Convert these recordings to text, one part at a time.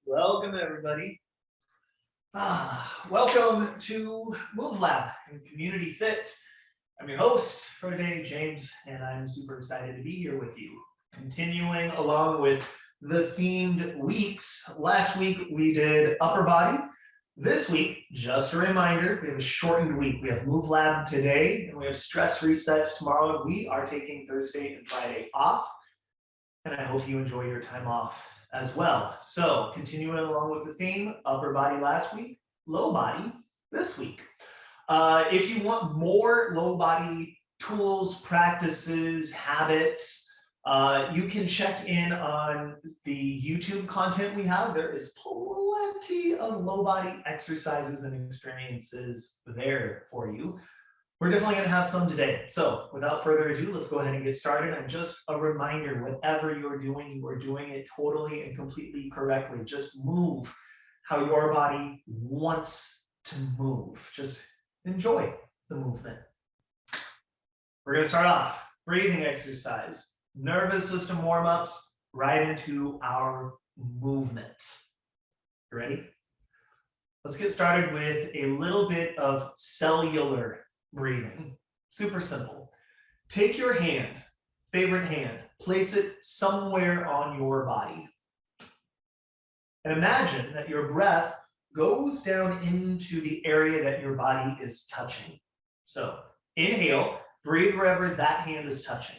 Welcome, everybody. Welcome to MoveLab and CommunityFIT. I'm your host for today, James, and I'm super excited to be here with you. Continuing along with the themed weeks. Last week we did upper body. This week, just a reminder, we have a shortened week. We have MoveLab today, and we have stress resets tomorrow. We are taking Thursday and Friday off, and I hope you enjoy your time off as well. So continuing along with the theme, upper body last week, low body this week. If you want more low body tools, practices, habits, you can check in on the YouTube content we have. There is plenty of low body exercises and experiences there for you. We're definitely going to have some today. So without further ado, let's go ahead and get started. And just a reminder, whatever you are doing it totally and completely correctly. Just move how your body wants to move. Just enjoy the movement. We're going to start off breathing exercise, nervous system warm-ups, right into our movement. You ready? Let's get started with a little bit of cellular breathing. Super simple. Take your hand, favorite hand, place it somewhere on your body. And imagine that your breath goes down into the area that your body is touching. So inhale, breathe wherever that hand is touching.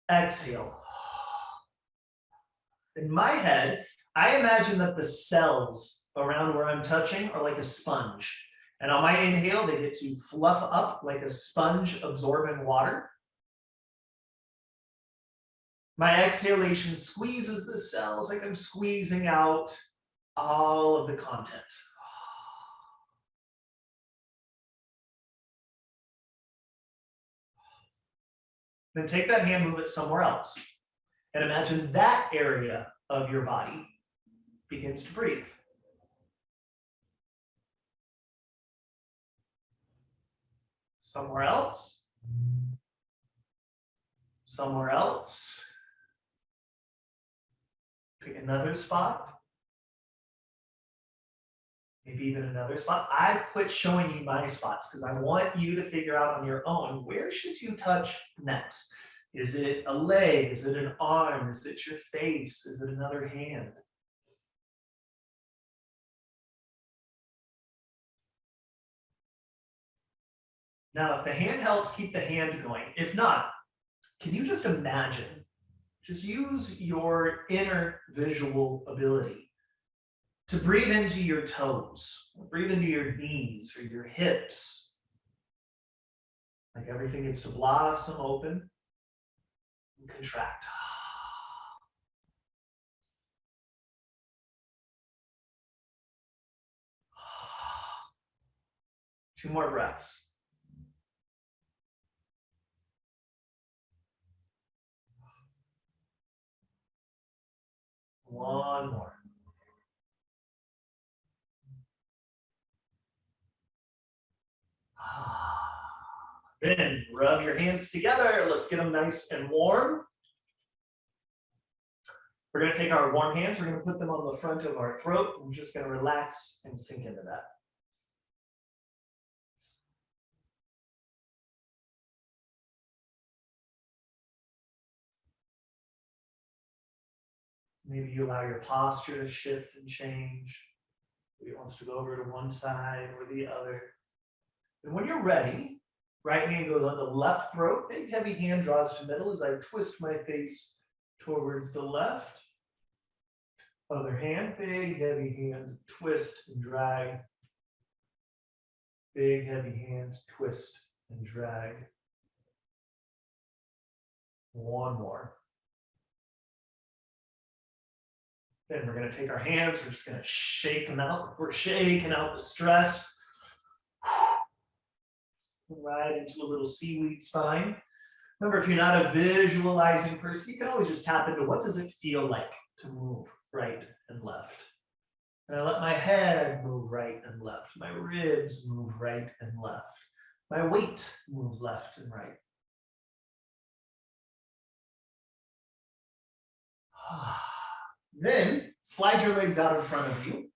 Exhale. In my head, I imagine that the cells around where I'm touching are like a sponge. And on my inhale, they get to fluff up like a sponge absorbing water. My exhalation squeezes the cells like I'm squeezing out all of the content. Then take that hand, move it somewhere else. And imagine that area of your body begins to breathe. Somewhere else. Somewhere else. Pick another spot. Maybe even another spot. I've quit showing you my spots because I want you to figure out on your own, where should you touch next? Is it a leg? Is it an arm? Is it your face? Is it another hand? Now, if the hand helps, keep the hand going. If not, can you just imagine? Just use your inner visual ability to breathe into your toes, breathe into your knees or your hips. Like everything gets to blossom open and contract. Two more breaths. One more. Then rub your hands together. Let's get them nice and warm. We're going to take our warm hands. We're going to put them on the front of our throat. We're just going to relax and sink into that. Maybe you allow your posture to shift and change. Maybe it wants to go over to one side or the other. And when you're ready, right hand goes on the left throat. Big heavy hand draws to middle as I twist my face towards the left. Other hand, big heavy hand, twist and drag. Big heavy hand, twist and drag. One more. Then we're going to take our hands, we're just going to shake them out. We're shaking out the stress. Right into a little seaweed spine. Remember, if you're not a visualizing person, you can always just tap into what does it feel like to move right and left. And I let my head move right and left. My ribs move right and left. My weight moves left and right. Then slide your legs out in front of you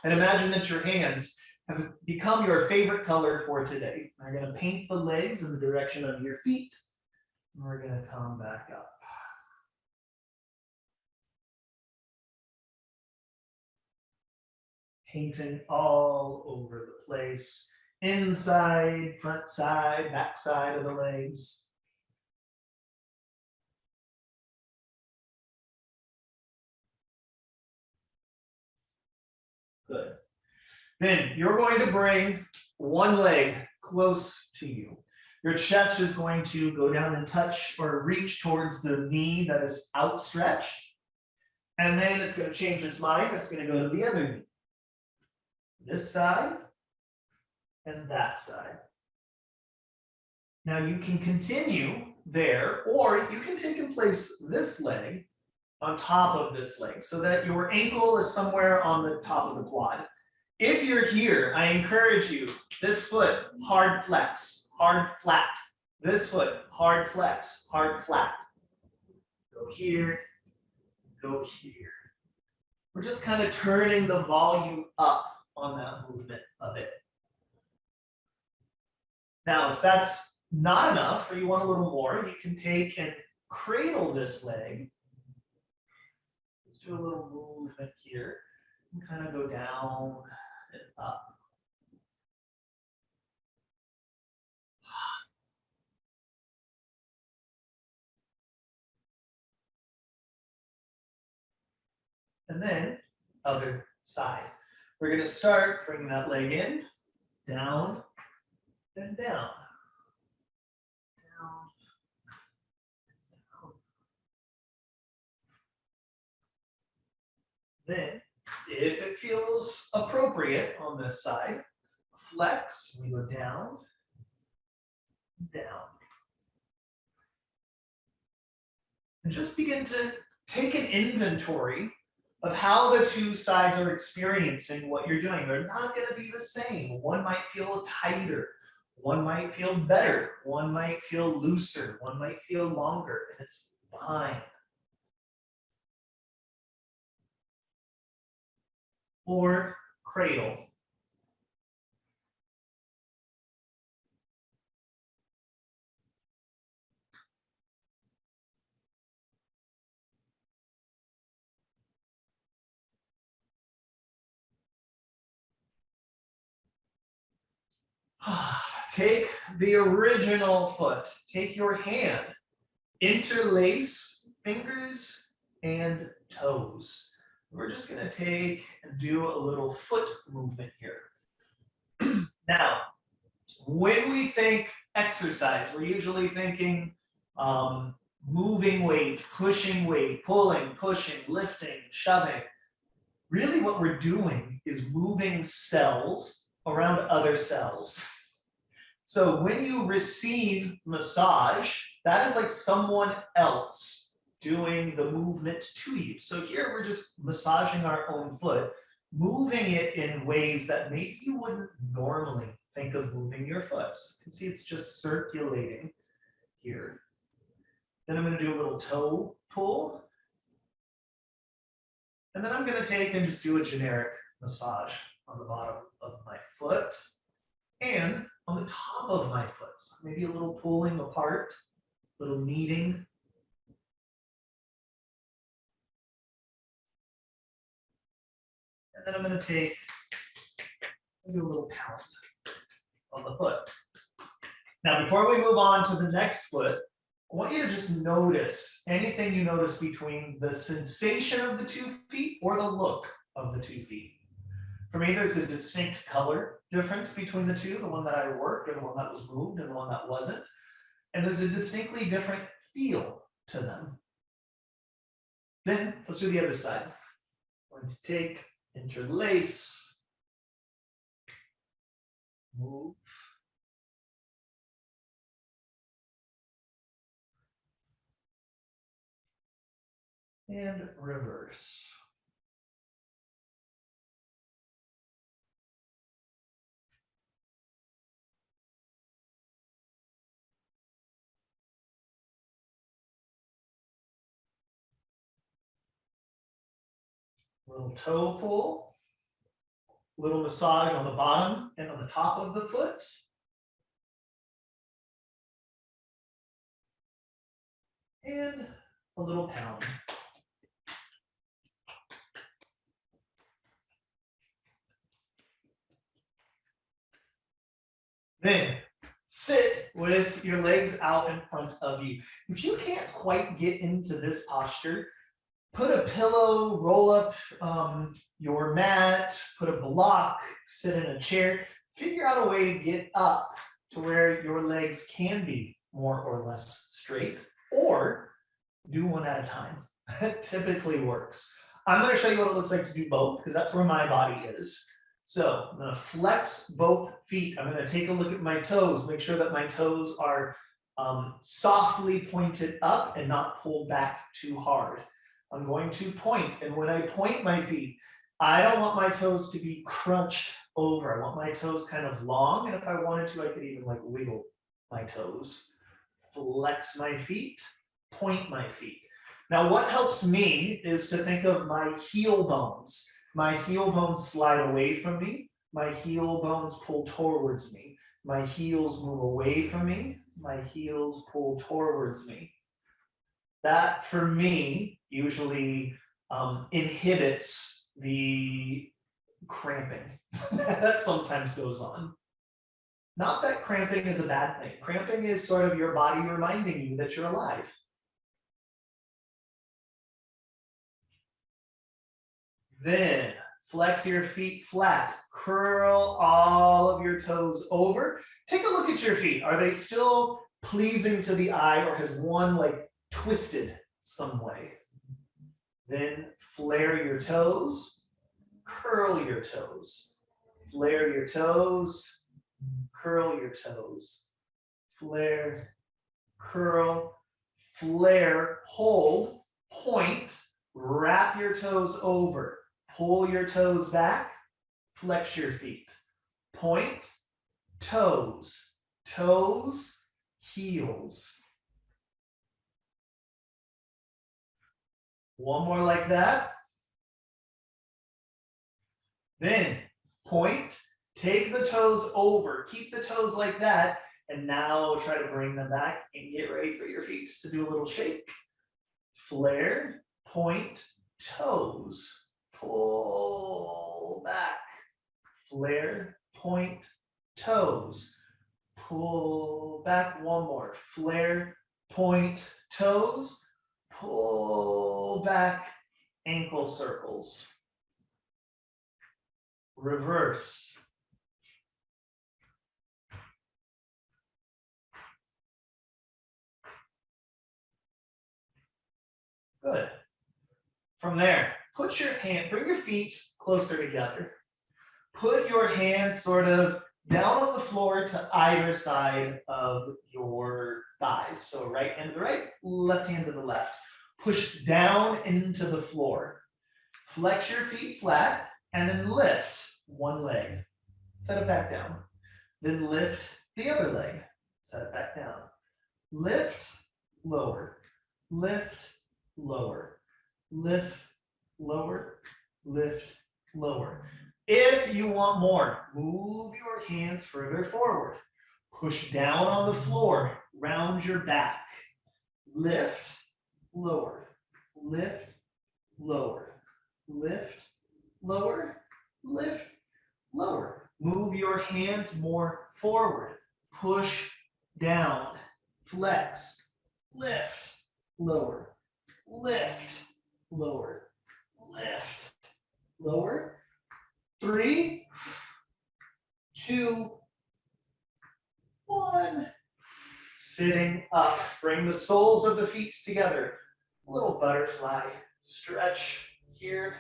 and imagine that your hands have become your favorite color for today. We're going to paint the legs in the direction of your feet. And we're going to come back up. Painting all over the place. Inside, front side, back side of the legs. Good. Then you're going to bring one leg close to you. Your chest is going to go down and touch or reach towards the knee that is outstretched. And then it's going to change its mind. It's going to go to the other knee. This side and that side. Now you can continue there, or you can take and place this leg on top of this leg so that your ankle is somewhere on the top of the quad. If you're here, I encourage you, this foot, hard flex, hard flat. This foot, hard flex, hard flat. Go here, go here. We're just kind of turning the volume up on that movement of it. Now, if that's not enough, or you want a little more, you can take and cradle this leg. Let's do a little movement here and kind of go down and up. And then other side. We're going to start bringing that leg in, down, and down. Down, down. Then, if it feels appropriate on this side, flex, we go down, down. And just begin to take an inventory of how the two sides are experiencing what you're doing. They're not going to be the same. One might feel tighter. One might feel better. One might feel looser. One might feel longer. And it's fine. Or cradle. Take the original foot, take your hand, interlace fingers and toes. We're just going to take and do a little foot movement here. Now, when we think exercise, we're usually thinking moving weight, pushing weight, pulling, pushing, lifting, shoving. Really what we're doing is moving cells around other cells. So when you receive massage, that is like someone else doing the movement to you. So here we're just massaging our own foot, moving it in ways that maybe you wouldn't normally think of moving your foot. So you can see it's just circulating here. Then I'm going to do a little toe pull. And then I'm going to take and just do a generic massage on the bottom of my foot and on the top of my foot. So maybe a little pulling apart, a little kneading. And then I'm going to take and do a little pound on the foot. Now, before we move on to the next foot, I want you to just notice anything you notice between the sensation of the 2 feet or the look of the 2 feet. For me, there's a distinct color difference between the two, the one that I worked or the one that was moved and the one that wasn't. And there's a distinctly different feel to them. Then let's do the other side. I'm going to take, interlace, move, and reverse. Little toe pull, little massage on the bottom and on the top of the foot. And a little pound. Then sit with your legs out in front of you. If you can't quite get into this posture, put a pillow, roll up your mat, put a block, sit in a chair, figure out a way to get up to where your legs can be more or less straight, or do one at a time. That typically works. I'm going to show you what it looks like to do both because that's where my body is. So I'm going to flex both feet. I'm going to take a look at my toes, make sure that my toes are softly pointed up and not pulled back too hard. I'm going to point, and when I point my feet, I don't want my toes to be crunched over. I want my toes kind of long, and if I wanted to, I could even like wiggle my toes. Flex my feet, point my feet. Now what helps me is to think of my heel bones. My heel bones slide away from me. My heel bones pull towards me. My heels move away from me. My heels pull towards me. That, for me, usually inhibits the cramping that sometimes goes on. Not that cramping is a bad thing. Cramping is sort of your body reminding you that you're alive. Then flex your feet flat. Curl all of your toes over. Take a look at your feet. Are they still pleasing to the eye, or has one like twisted some way? Then flare your toes. Curl your toes. Flare your toes. Curl your toes. Flare, curl, flare, hold, point, wrap your toes over. Pull your toes back, flex your feet. Point, toes, toes, heels. One more like that. Then point, take the toes over, keep the toes like that, and now try to bring them back and get ready for your feet to do a little shake. Flare, point, toes, pull back. Flare, point, toes, pull back. One more. Flare, point, toes, pull back, ankle circles. Reverse. Good. From there, put your hand, bring your feet closer together. Put your hands sort of down on the floor to either side of your thighs. So right hand to the right, left hand to the left. Push down into the floor. Flex your feet flat and then lift one leg. Set it back down. Then lift the other leg. Set it back down. Lift, lower. Lift, lower. Lift, lower. Lift, lower. If you want more, move your hands further forward. Push down on the floor. Round your back. Lift, lower. Lift, lower. Lift, lower. Lift, lower. Move your hands more forward. Push down. Flex. Lift, lower. Lift, lower. Lift, lower. 3, 2, 1. Sitting up. Bring the soles of the feet together. Little butterfly. Stretch here.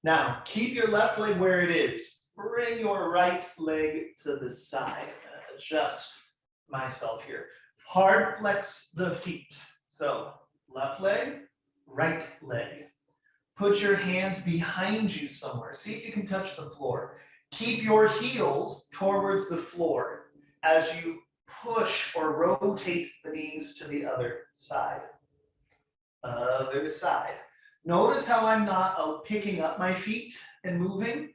Now, keep your left leg where it is. Bring your right leg to the side. Adjust myself here. Hard flex the feet. So left leg, right leg. Put your hands behind you somewhere. See if you can touch the floor. Keep your heels towards the floor. as you push or rotate the knees to the other side. Other side. Notice how I'm not picking up my feet and moving.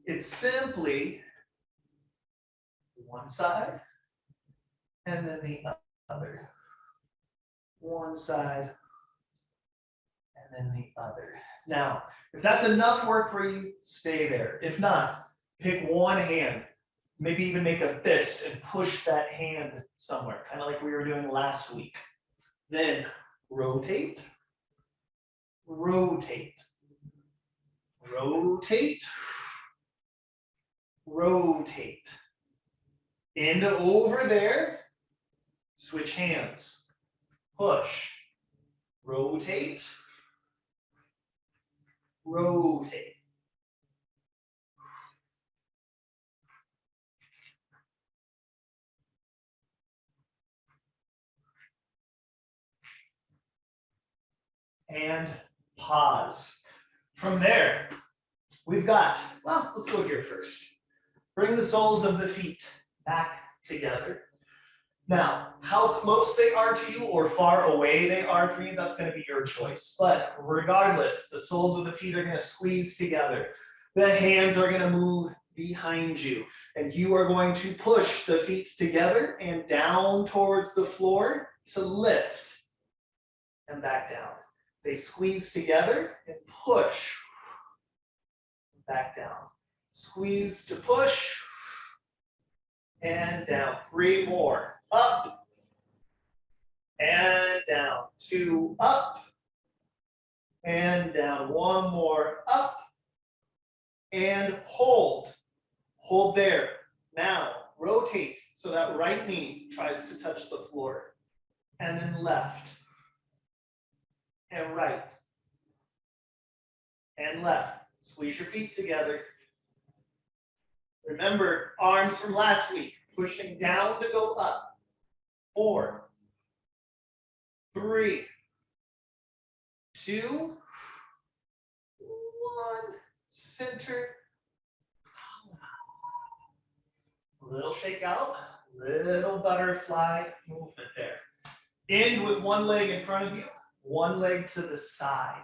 It's simply one side and then the other. One side and then the other. Now, if that's enough work for you, stay there. If not, pick one hand, maybe even make a fist and push that hand somewhere, kind of like we were doing last week. Then rotate, rotate, rotate, rotate. Into over there, switch hands, push, rotate, rotate. And pause. From there, we've got, well, let's go here first. Bring the soles of the feet back together. Now, how close they are to you or far away they are from you, that's going to be your choice. But regardless, the soles of the feet are going to squeeze together. The hands are going to move behind you. And you are going to push the feet together and down towards the floor to lift and back down. They squeeze together and push back down. Squeeze to push and down. 3 more. Up and down. 2 up and down. 1 more. Up and hold. Hold there. Now rotate so that right knee tries to touch the floor. And then left and right and left. Squeeze your feet together. Remember, arms from last week, pushing down to go up. 4, 3, 2, 1. Center. Little shake out, little butterfly movement there. End with one leg in front of you, one leg to the side.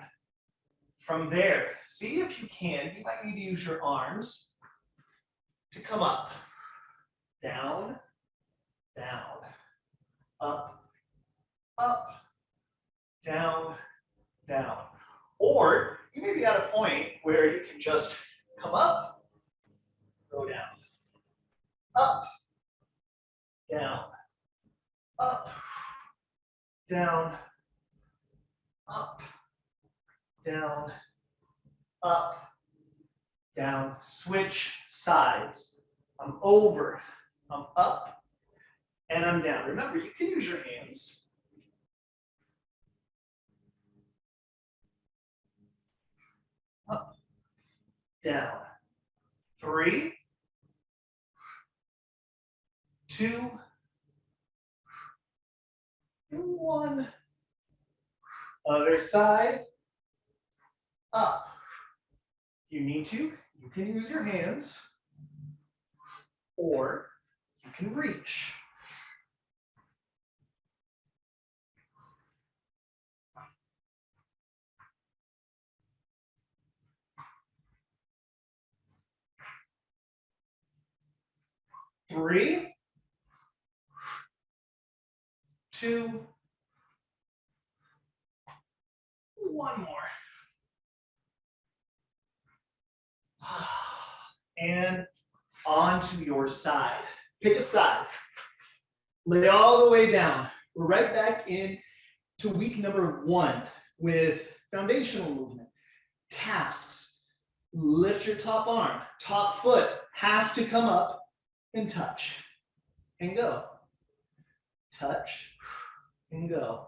From there, see if you can, you might need to use your arms to come up, down, down, up, up, down, down. Or you may be at a point where you can just come up, go down, up, down, up, down, up, down, up, down. Switch sides. I'm over, I'm up, and I'm down. Remember, you can use your hands. Up, down. 3, 2, 1. Other side. Up. If you need to, you can use your hands, or you can reach. Three, 2, 1 more. And onto your side. Pick a side. Lay all the way down. We're right back in to week number 1 with foundational movement. Tasks. Lift your top arm. Top foot has to come up and touch. And go. Touch and go.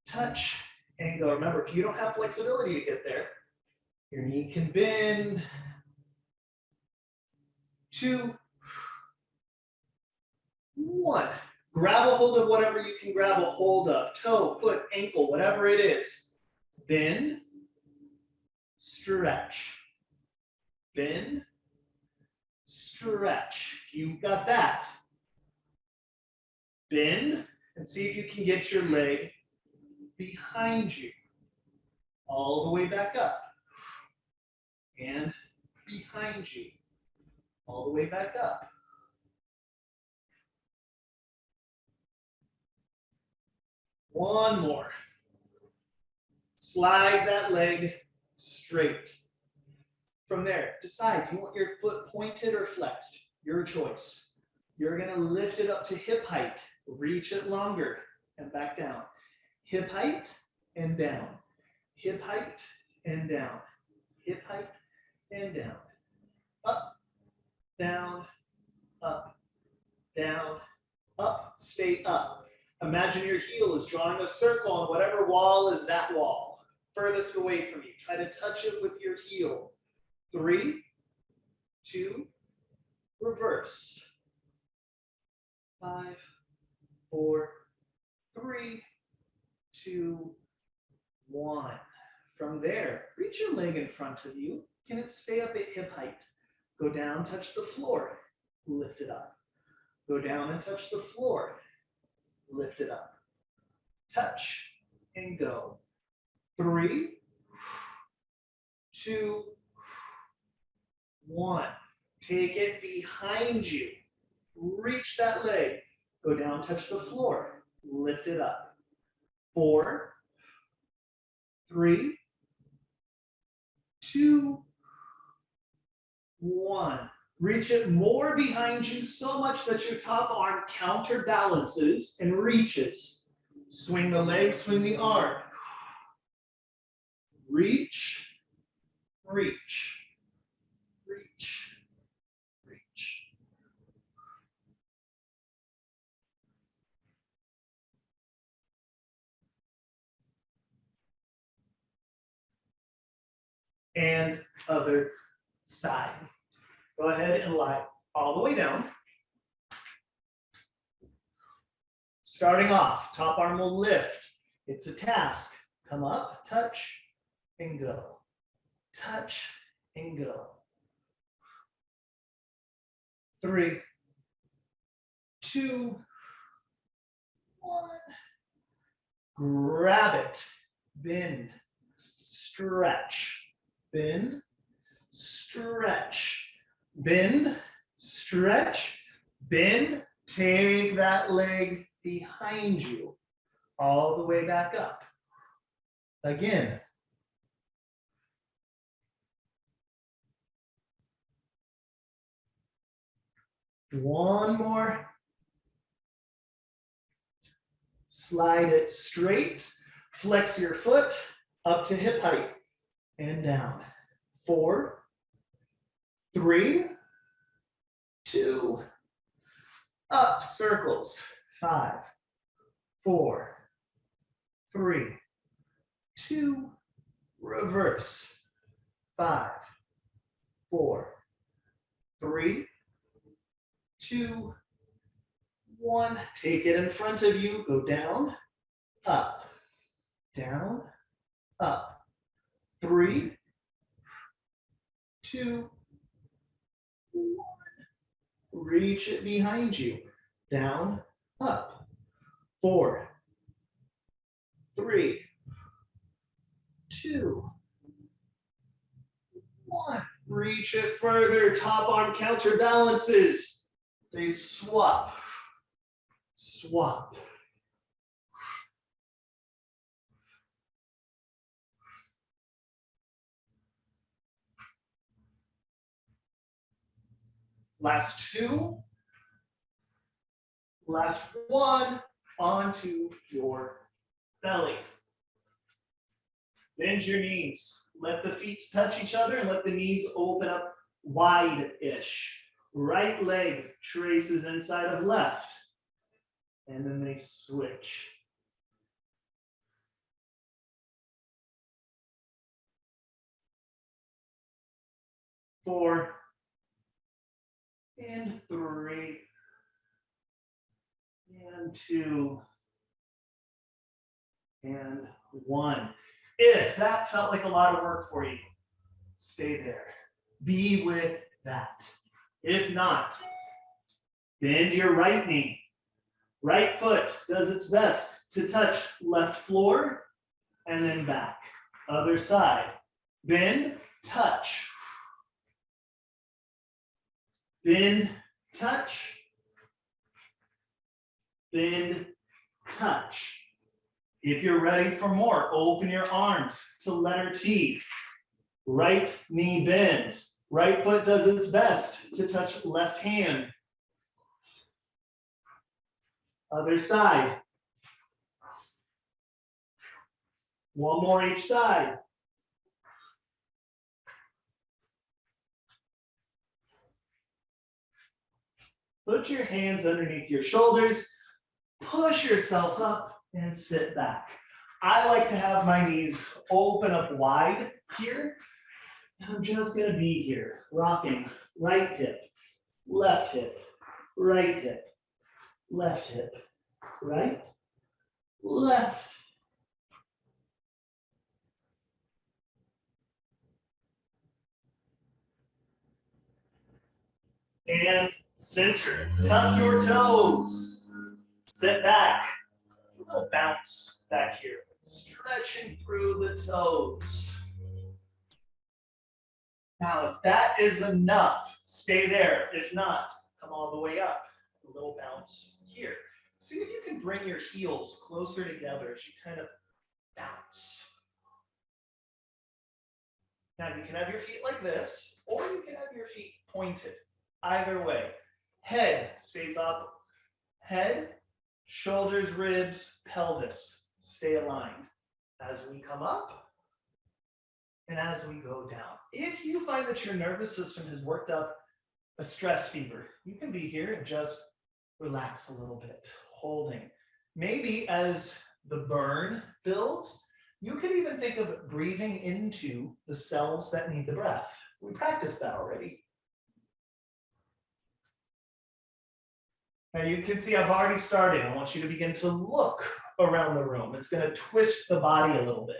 Touch and go. Remember, if you don't have flexibility to get there, your knee can bend. 2, 1. Grab a hold of whatever you can grab a hold of. Toe, foot, ankle, whatever it is. Bend, stretch. Bend, stretch. You've got that. bend, and see if you can get your leg behind you. All the way back up. And behind you. All the way back up. One more. Slide that leg straight. From there, decide, do you want your foot pointed or flexed? Your choice. You're gonna lift it up to hip height. Reach it longer and back down. Hip height and down. Hip height and down. Hip height and down. Up, down, up, down, up, stay up. Imagine your heel is drawing a circle on whatever wall is that wall. Furthest away from you. Try to touch it with your heel. 3, 2, reverse. 5, 4, 3, 2, 1. From there, reach your leg in front of you. Can it stay up at hip height? Go down, touch the floor, lift it up. Go down and touch the floor, lift it up. Touch and go. 3, 2, 1. Take it behind you. Reach that leg. Go down, touch the floor, lift it up. 4, 3, 2, 1. Reach it more behind you so much that your top arm counterbalances and reaches. Swing the leg, swing the arm. Reach, reach, reach, reach. And other side. Go ahead and lie all the way down. Starting off, top arm will lift. It's a task. Come up, touch, and go. Touch, and go. 3, 2, 1. Grab it. Bend. Stretch. Bend. Stretch. Bend, stretch, bend, take that leg behind you, all the way back up. Again. One more. Slide it straight, flex your foot up to hip height and down. 4, 3, 2, up, circles. 5, 4, 3, 2, reverse. 5, 4, 3, 2, 1. Take it in front of you. Go down, up, down, up. 3, 2, 1. Reach it behind you. Down, up. 4, 3, 2, 1. Reach it further. Top arm counterbalances. They swap. Swap. Last 2. Last 1. Onto your belly. Bend your knees. Let the feet touch each other and let the knees open up wide-ish. Right leg traces inside of left. And then they switch. Four. And 3. And 2. And 1. If that felt like a lot of work for you, stay there. Be with that. If not, bend your right knee. Right foot does its best to touch left floor and then back. Other side. Bend, touch. Bend, touch. Bend, touch. If you're ready for more, open your arms to letter T. Right knee bends. Right foot does its best to touch left hand. Other side. One more each side. Put your hands underneath your shoulders, push yourself up and sit back. I like to have my knees open up wide here. And I'm just gonna be here, rocking right hip, left hip, right hip, left hip, right, left. And center, tuck your toes, sit back, a little bounce back here, stretching through the toes. Now, if that is enough, stay there. If not, come all the way up, a little bounce here. See if you can bring your heels closer together as you kind of bounce. Now, you can have your feet like this, or you can have your feet pointed. Either way, head stays up, head, shoulders, ribs, pelvis stay aligned as we come up and as we go down. If you find that your nervous system has worked up a stress fever, you can be here and just relax a little bit, holding. Maybe as the burn builds, you can even think of breathing into the cells that need the breath. We practiced that already. Now you can see I've already started. I want you to begin to look around the room. It's going to twist the body a little bit.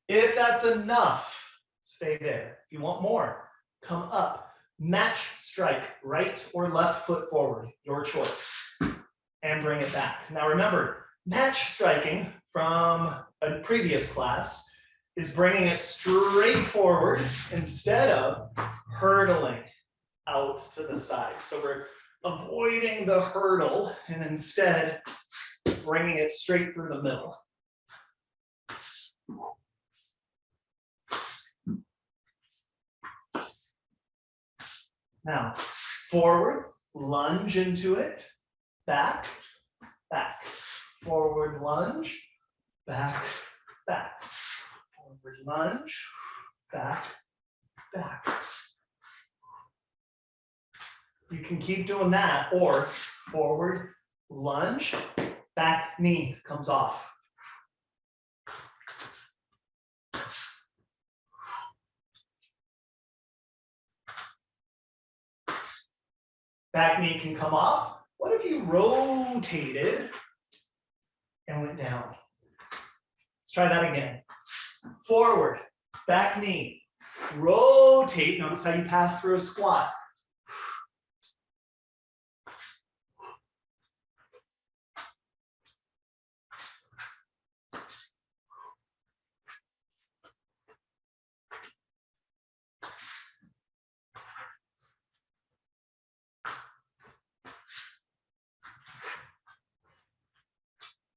If that's enough, stay there. If you want more, come up. Match strike, right or left foot forward, your choice. And bring it back. Now remember, match striking from a previous class is bringing it straight forward instead of hurtling out to the side. So we're avoiding the hurdle and instead bringing it straight through the middle. Now, forward, lunge into it, back, back, forward lunge, back, back, forward lunge, back, back. You can keep doing that, or forward lunge, back knee comes off. Back knee can come off. What if you rotated and went down? Let's try that again. Forward, back knee, rotate. Notice how you pass through a squat.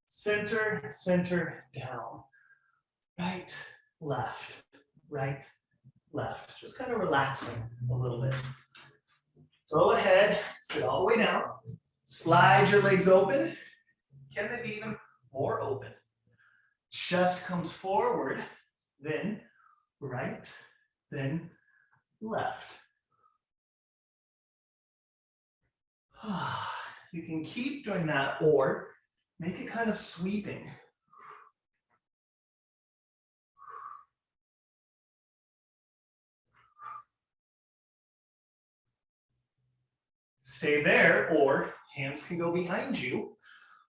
Center, center, down. Right, left, right, left. Just kind of relaxing a little bit. Go ahead, sit all the way down. Slide your legs open. Can they be even more open? Chest comes forward, then right, then left. You can keep doing that or make it kind of sweeping. Stay there, or hands can go behind you.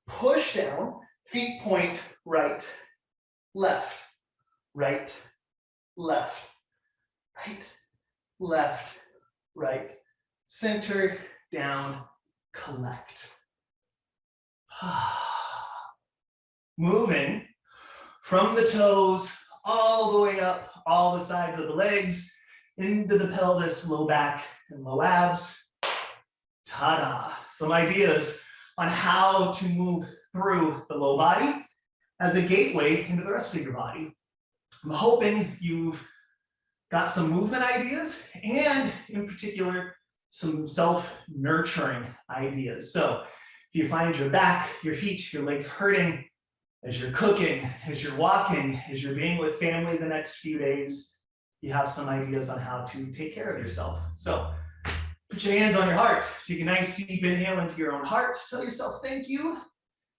Push down, feet point right, left, right, left, right, left, right, center, down, collect. Moving from the toes all the way up, all the sides of the legs, into the pelvis, low back and low abs. Ta-da! Some ideas on how to move through the low body as a gateway into the rest of your body. I'm hoping you've got some movement ideas and in particular, some self-nurturing ideas. So if you find your back, your feet, your legs hurting as you're cooking, as you're walking, as you're being with family the next few days, you have some ideas on how to take care of yourself. So put your hands on your heart. Take a nice deep inhale into your own heart. Tell yourself thank you.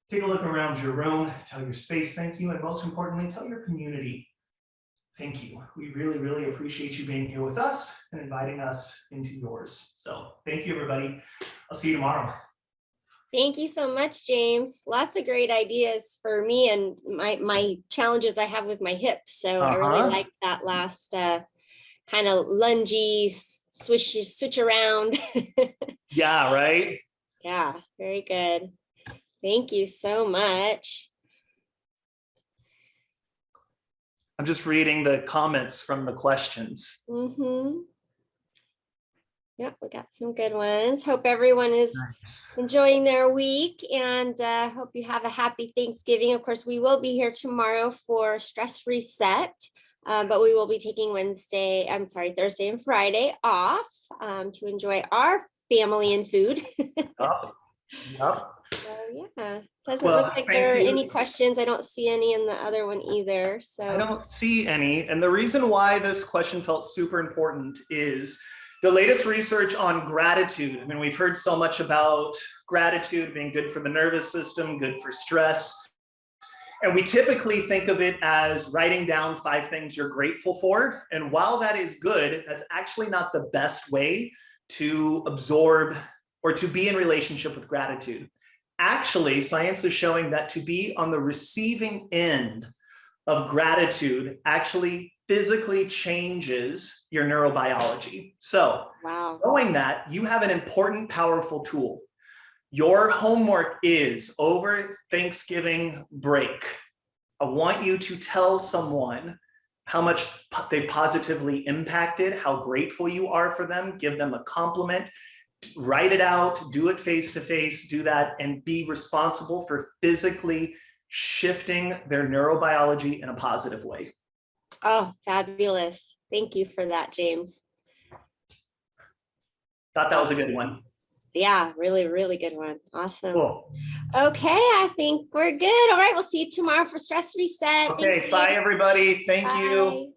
Take a look around your room. Tell your space thank you. And most importantly, tell your community thank you. We really, really appreciate you being here with us and inviting us into yours. So thank you, everybody. I'll see you tomorrow. Thank you so much, James. Lots of great ideas for me and my challenges I have with my hips. So I really like that last kind of lungy switch around. Yeah, right? Yeah, very good. Thank you so much. I'm just reading the comments from the questions. Yep, we got some good ones. Hope everyone is enjoying their week and hope you have a happy Thanksgiving. Of course, we will be here tomorrow for Stress Reset, but we will be taking Thursday and Friday off to enjoy our family and food. So yeah, doesn't look like there are any questions. I don't see any in the other one either. So I don't see any. And the reason why this question felt super important is the latest research on gratitude. I mean, we've heard so much about gratitude being good for the nervous system, good for stress. And we typically think of it as writing down 5 things you're grateful for. And while that is good, that's actually not the best way to absorb or to be in relationship with gratitude. Actually, science is showing that to be on the receiving end of gratitude actually physically changes your neurobiology. So, knowing that, you have an important, powerful tool. Your homework is over Thanksgiving break. I want you to tell someone how much they've positively impacted, how grateful you are for them, give them a compliment, write it out, do it face-to-face, do that, and be responsible for physically shifting their neurobiology in a positive way. Oh, fabulous. Thank you for that, James. Thought that was a good one. Yeah, really, really good one. Awesome. Cool. Okay, I think we're good. All right, we'll see you tomorrow for Stress Reset. Okay, bye everybody. Thank you.